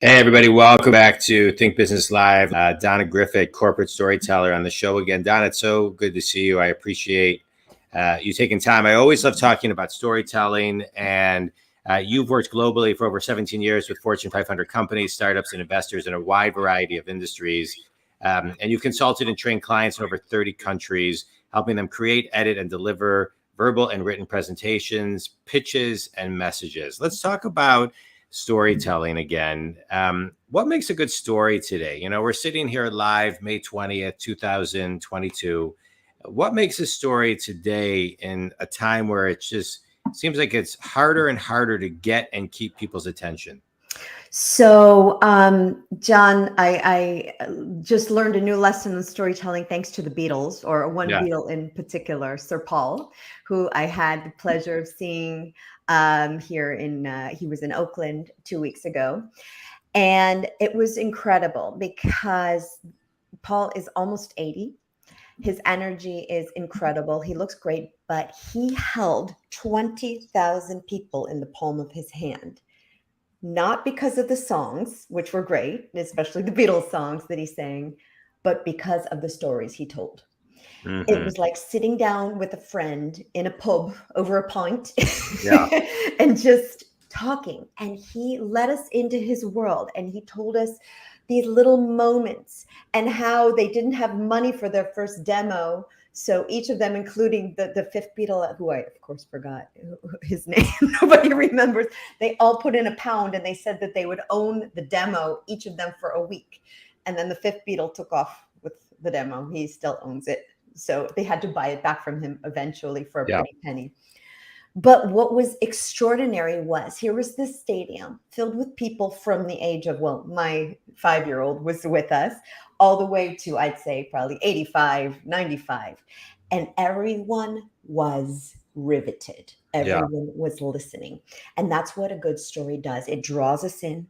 Hey, everybody. Welcome back to Think Business Live. Donna Griffit, corporate storyteller on the show again. Donna, it's so good to see you. I appreciate you taking time. I always love talking about storytelling, and you've worked globally for over 17 years with Fortune 500 companies, startups, and investors in a wide variety of industries. And you've consulted and trained clients in over 30 countries, helping them create, edit, and deliver verbal and written presentations, pitches, and messages. Let's talk about storytelling again. What makes a good story today? You know, we're sitting here live May 20th, 2022. What makes a story today in a time where it just seems like it's harder and harder to get and keep people's attention? So, John, I just learned a new lesson in storytelling thanks to the Beatles, or one Yeah. Beatle in particular, Sir Paul, who I had the pleasure of seeing here he was in Oakland 2 weeks ago. And it was incredible because Paul is almost 80. His energy is incredible. He looks great, but he held 20,000 people in the palm of his hand. Not because of the songs, which were great, especially the Beatles songs that he sang, but because of the stories he told. It was like sitting down with a friend in a pub over a pint Yeah. and just talking. And he let us into his world, and he told us these little moments and how they didn't have money for their first demo. So each of them, including the fifth Beatle, who I of course forgot his name, nobody remembers, they all put in £1 and they said that they would own the demo, each of them for a week. And then the fifth Beatle took off with the demo. He still owns it. So they had to buy it back from him eventually for a pretty penny. But what was extraordinary was here was this stadium filled with people from the age of, well, my 5-year-old was with us, all the way to, I'd say, probably 85, 95. And everyone was riveted. Everyone was listening. And that's what a good story does. It draws us in.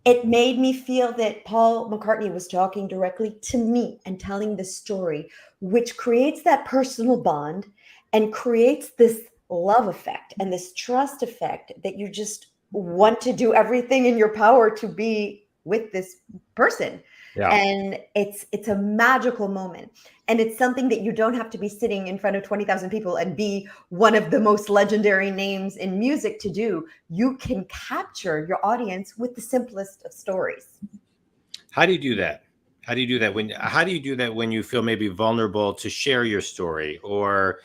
It made me feel that Paul McCartney was talking directly to me and telling the story, which creates that personal bond and creates this love effect and this trust effect that you just want to do everything in your power to be with this person. Yeah. And it's a magical moment. And it's something that you don't have to be sitting in front of 20,000 people and be one of the most legendary names in music to do. You can capture your audience with the simplest of stories. How do you do that? How do you do that when you feel maybe vulnerable to share your story, or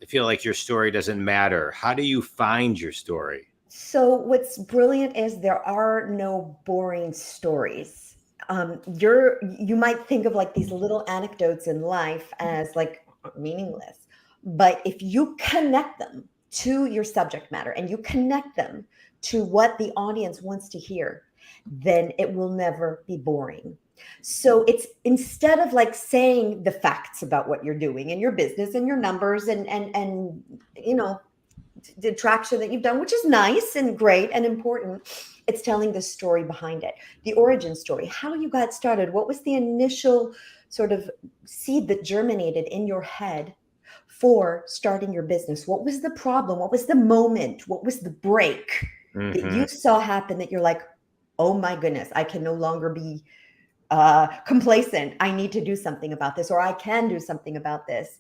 feel like your story doesn't matter? How do you find your story? So what's brilliant is there are no boring stories. You might think of like these little anecdotes in life as like meaningless, but if you connect them to your subject matter and you connect them to what the audience wants to hear, then it will never be boring. So it's, instead of like saying the facts about what you're doing and your business and your numbers and you know, the traction that you've done, which is nice and great and important, it's telling the story behind it, the origin story, how you got started, what was the initial sort of seed that germinated in your head for starting your business. What was the problem? What was the moment? What was the break that you saw happen that you're like, oh my goodness, I can no longer be complacent. I need to do something about this, or I can do something about this.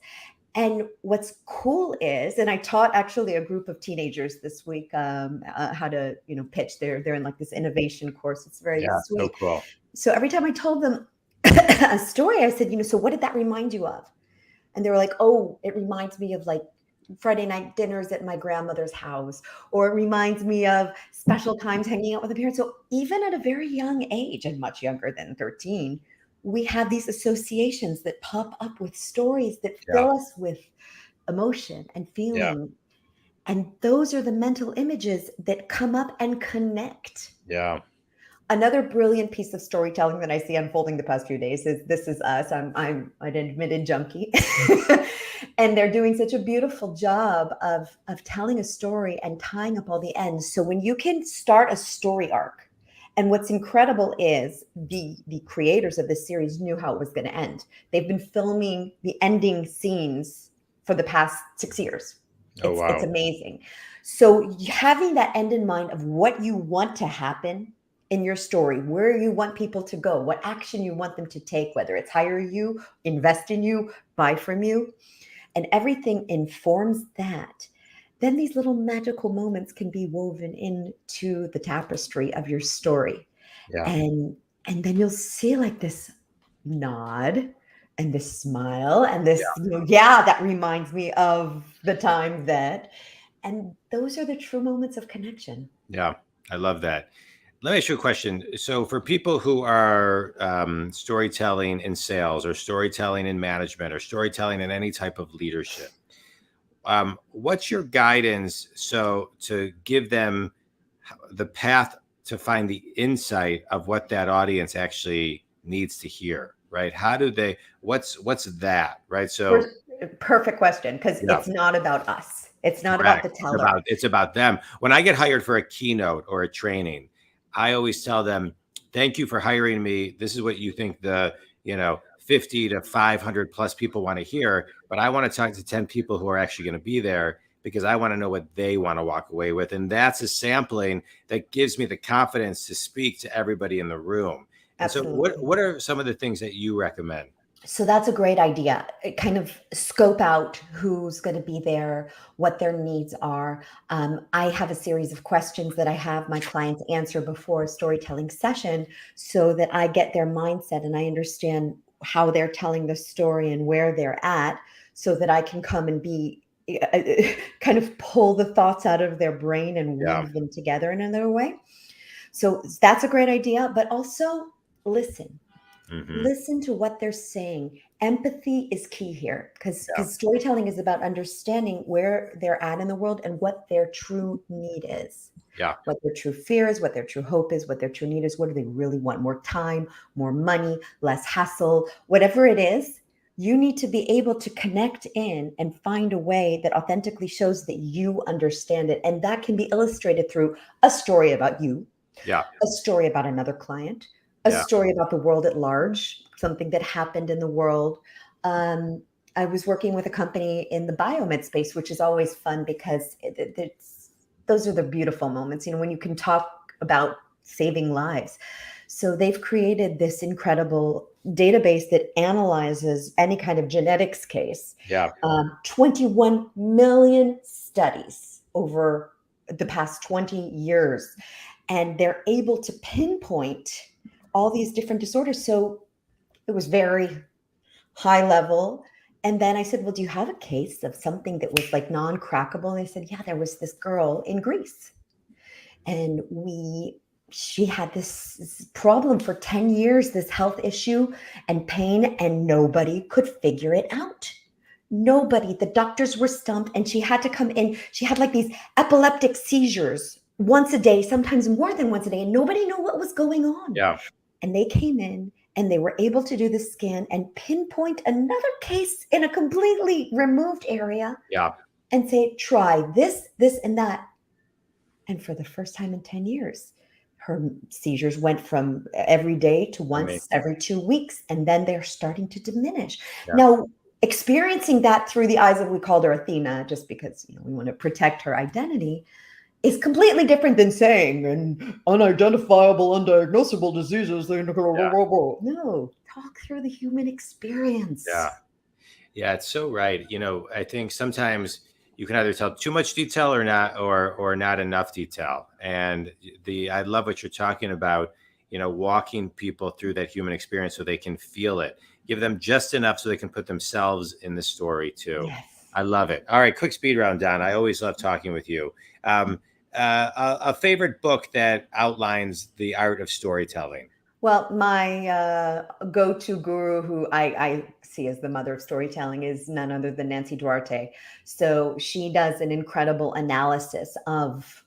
And what's cool is, and I taught actually a group of teenagers this week how to, pitch. They're in like this innovation course. It's very sweet. So cool. So every time I told them a story, I said, so what did that remind you of? And they were like, oh, it reminds me of like Friday night dinners at my grandmother's house, or it reminds me of special times hanging out with the parents. So even at a very young age, and much younger than 13, we have these associations that pop up with stories that fill us with emotion and feeling. And those are the mental images that come up and connect. Yeah. Another brilliant piece of storytelling that I see unfolding the past few days is This Is Us. I'm an admitted junkie. And they're doing such a beautiful job of telling a story and tying up all the ends. So when you can start a story arc, and what's incredible is the creators of this series knew how it was going to end. They've been filming the ending scenes for the past 6 years. Wow. It's amazing. So having that end in mind of what you want to happen in your story, where you want people to go, what action you want them to take, whether it's hire you, invest in you, buy from you, and everything informs that, then these little magical moments can be woven into the tapestry of your story. Yeah. And then you'll see like this nod and this smile and this, yeah, that reminds me of the time that, and those are the true moments of connection. Yeah. I love that. Let me ask you a question. So, for people who are storytelling in sales or storytelling in management or storytelling in any type of leadership, what's your guidance so to give them the path to find the insight of what that audience actually needs to hear, right? How do they, what's that, right? So, Perfect question, because yeah, it's not about us. It's not about correct. the teller. It's about them. When I get hired for a keynote or a training, I always tell them, "Thank you for hiring me. This is what you think the, 50 to 500 plus people want to hear, but I want to talk to 10 people who are actually going to be there because I want to know what they want to walk away with." And that's a sampling that gives me the confidence to speak to everybody in the room. And so Absolutely. what are some of the things that you recommend? So that's a great idea. Kind of scope out who's going to be there, what their needs are. I have a series of questions that I have my clients answer before a storytelling session so that I get their mindset and I understand how they're telling the story and where they're at so that I can come and be kind of pull the thoughts out of their brain and Yeah. weave them together in another way. So that's a great idea, but also listen. Hmm. Listen to what they're saying. Empathy is key here because Yeah. storytelling is about understanding where they're at in the world and what their true need is, Yeah. what their true fear is, what their true hope is, what their true need is. What do they really want? More time, more money, less hassle, whatever it is. You need to be able to connect in and find a way that authentically shows that you understand it. And that can be illustrated through a story about you, Yeah. a story about another client, a Yeah. story about the world at large, something that happened in the world. Um, I was working with a company in the biomed space, which is always fun because those are the beautiful moments, when you can talk about saving lives. So they've created this incredible database that analyzes any kind of genetics case. Yeah. 21 million studies over the past 20 years. And they're able to pinpoint all these different disorders. So it was very high level. And then I said, well, do you have a case of something that was like non-crackable? And they said, yeah, there was this girl in Greece. And she had this problem for 10 years, this health issue and pain, and nobody could figure it out. Nobody. The doctors were stumped, and she had to come in. She had like these epileptic seizures once a day, sometimes more than once a day, and nobody knew what was going on. Yeah. And they came in and they were able to do the scan and pinpoint another case in a completely removed area Yeah. and say, try this, this, and that. And for the first time in 10 years, her seizures went from every day to once every 2 weeks, and then they're starting to diminish. Yeah. Now, experiencing that through the eyes of, we called her Athena just because we want to protect her identity, is completely different than saying an unidentifiable, undiagnosable diseases. Yeah. No, talk through the human experience. Yeah. Yeah, it's so right. I think sometimes you can either tell too much detail or not enough detail. And I love what you're talking about, walking people through that human experience so they can feel it. Give them just enough so they can put themselves in the story too. Yes. I love it. All right, quick speed round, Don. I always love talking with you. A favorite book that outlines the art of storytelling. Well, my go-to guru, who I see as the mother of storytelling, is none other than Nancy Duarte. So she does an incredible analysis of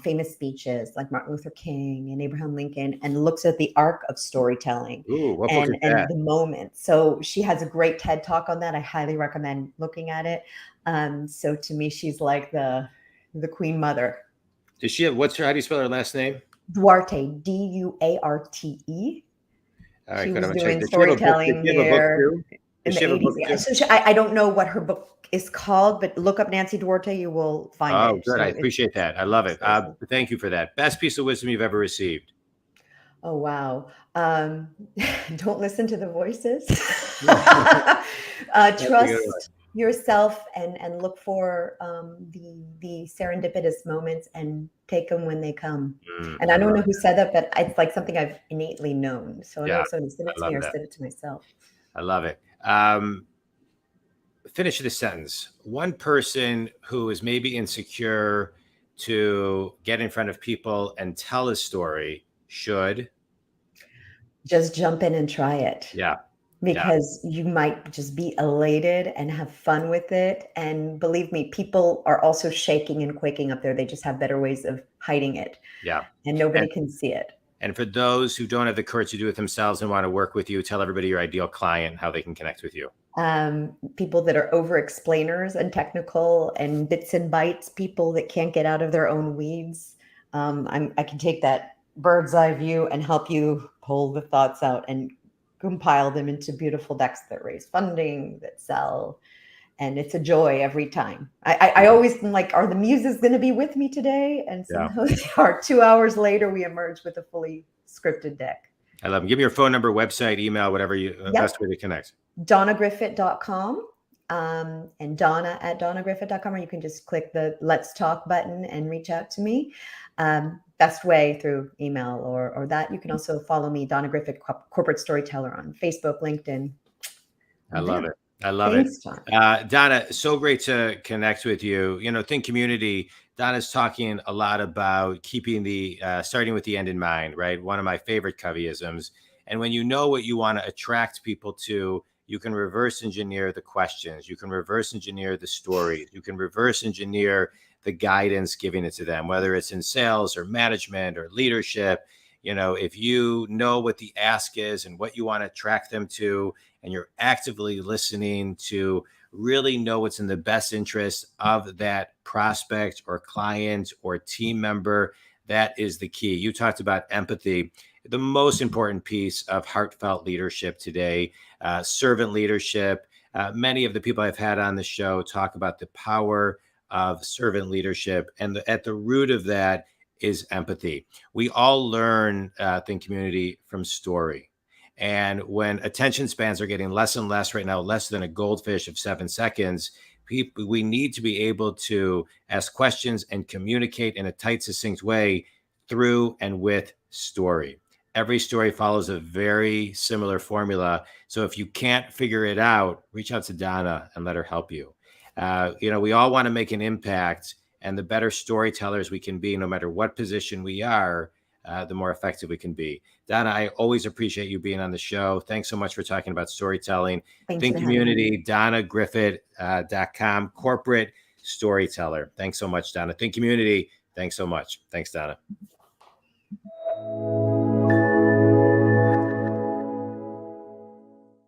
famous speeches like Martin Luther King and Abraham Lincoln, and looks at the arc of storytelling Ooh, what book is and that? the moment. So she has a great TED talk on that. I highly recommend looking at it. So to me, she's like the queen mother. Does she have, how do you spell her last name? Duarte, Duarte. All right, She good. was I'm gonna check. doing Does she have a book? Does storytelling she have a book here too? in Does the she have a 80s. book Yeah. too? So I don't know what her book is called, but look up Nancy Duarte, you will find Oh, it. good. So I appreciate that. I love it. seriously. Thank you for that. Best piece of wisdom you've ever received. Oh, wow. Don't listen to the voices. That's a good one. Trust yourself and look for the serendipitous moments and take them when they come. And I I don't love know who it. said that, but it's like something I've innately known. So I don't know Yeah, if somebody said it I to me love or that. said it to myself. I love it. Finish the sentence. One person who is maybe insecure to get in front of people and tell a story should. Just jump in and try it. Yeah. Yeah. Because you might just be elated and have fun with it. And believe me, people are also shaking and quaking up there. They just have better ways of hiding it, Yeah. and And nobody can see it. and for those who don't have the courage to do it themselves and want to work with you, tell everybody your ideal client, how they can connect with you. People that are over explainers and technical and bits and bytes, people that can't get out of their own weeds. I can take that bird's eye view and help you pull the thoughts out and compile them into beautiful decks that raise funding, that sell. And it's a joy every time. I always am like, are the muses going to be with me today? And Yeah. somehow they are. 2 hours later, we emerge with a fully scripted deck. I love them. Give me your phone number, website, email, whatever you best Yep. way to connect. DonnaGriffit.com and Donna@DonnaGriffit.com, or you can just click the Let's Talk button and reach out to me. Best way through email or that. You can also follow me, Donna Griffit, Corporate Storyteller, on Facebook, LinkedIn. I love it. I love it. Thanks, John. Donna, so great to connect with you. You know, Think Community, Donna's talking a lot about keeping the, starting with the end in mind, right? One of my favorite coveyisms. And when you know what you want to attract people to, you can reverse engineer the questions. You can reverse engineer the stories. You can reverse engineer the guidance, giving it to them, whether it's in sales or management or leadership. You know, if you know what the ask is and what you want to attract them to, and you're actively listening to really know what's in the best interest of that prospect or client or team member, that is the key. You talked about empathy, the most important piece of heartfelt leadership today, servant leadership. Many of the people I've had on the show talk about the power of servant leadership. And at the root of that is empathy. We all learn, Think Community, from story. And when attention spans are getting less and less right now, less than a goldfish of 7 seconds, we need to be able to ask questions and communicate in a tight, succinct way through and with story. Every story follows a very similar formula. So if you can't figure it out, reach out to Donna and let her help you. You know, we all want to make an impact, and the better storytellers we can be, no matter what position we are, the more effective we can be. Donna, I always appreciate you being on the show. Thanks so much for talking about storytelling. Thanks Think for having me. Community, DonnaGriffit.com, corporate storyteller. Thanks so much, Donna. Think Community. Thanks so much. Thanks, Donna.